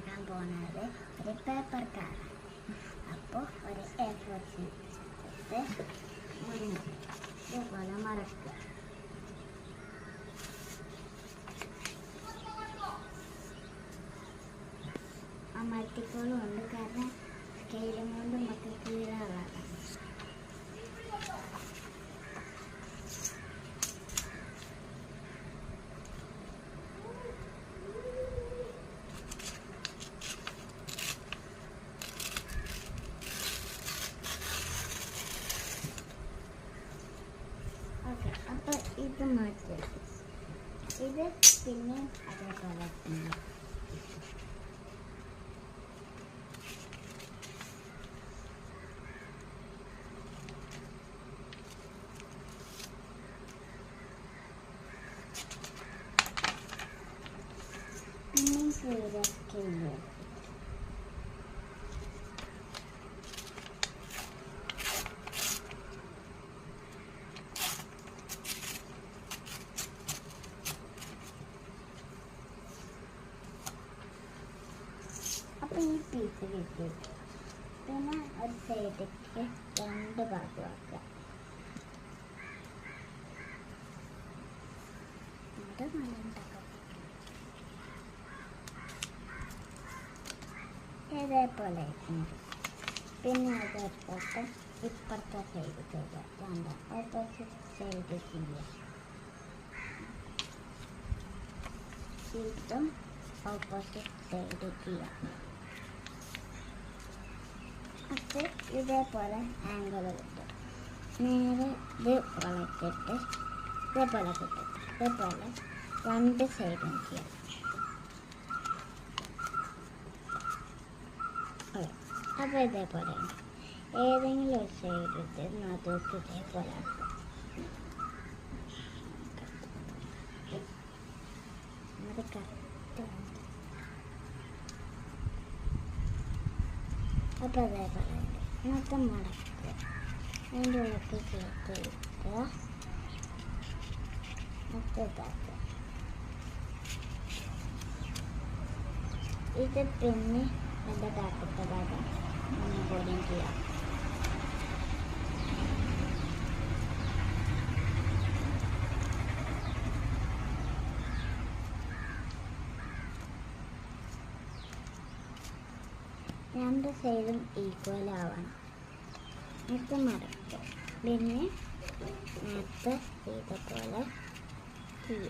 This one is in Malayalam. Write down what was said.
ഉണ്ടാക്കാൻ പോകുന്നത് ഒരു പേപ്പർ കാർഡ്. അപ്പോൾ ഒരു A4 ഷീറ്റ് മുറിഞ്ഞ് ഇതുപോലെ മറക്കുക. അമർത്തിക്കോളുണ്ട്, കാരണം സ്കെയിലും കൊണ്ട് നമുക്ക് കീഴാളാണ്. ഓക്കെ, അപ്പോൾ ഇത് മാറ്റി. ഇത് പിന്നെ അതേപോലെ സ്കെയില് അപ്പോൾ ഈ പീസ് കിട്ടി. പിന്നെ ഒരു സൈഡിലേക്ക് 2 ഭാഗമാക്കുക. ഇതേപോലെ പിന്നെ അതേപോലത്തെ ഇപ്പുറത്തെ സൈഡ് ചെയ്യുക. ഓപ്പോസിറ്റ് സൈഡ് ചെയ്യുക. ഇതും ഓപ്പോസിറ്റ് സൈഡ് ചെയ്യാം. അപ്പോൾ ഇതേപോലെ ആംഗിൾ കിട്ടും. നേരെ ഇത് വളച്ചിട്ട് ഇതേപോലെ കിട്ടും. ഇതേപോലെ 2 സൈഡും ചെയ്യാം. അപ്പോൾ ഇതേപോലെ ഏതെങ്കിലും ഒരു സൈഡ് ഇട്ട് നടുക്ക് ഇതേപോലെ ആക്കും. അത് കറക്റ്റ്. അപ്പോൾ അതേപോലെ എന്നിട്ട് മടക്കുക. അതിൻ്റെ ഉള്ളിലേക്ക് ചേർത്ത് വയ്ക്കുക. ഇതാക്കുക. ഇത് പിന്നെ എൻ്റെ താഴത്തെ ഭാഗം ഒന്നുകൂടിയും ചെയ്യാം. രണ്ട് സൈഡും ഈക്വൽ ആവണം. എന്നിട്ട് മടക്കുക. പിന്നെ നേരത്തെ ഇതുപോലെ ചെയ്യും.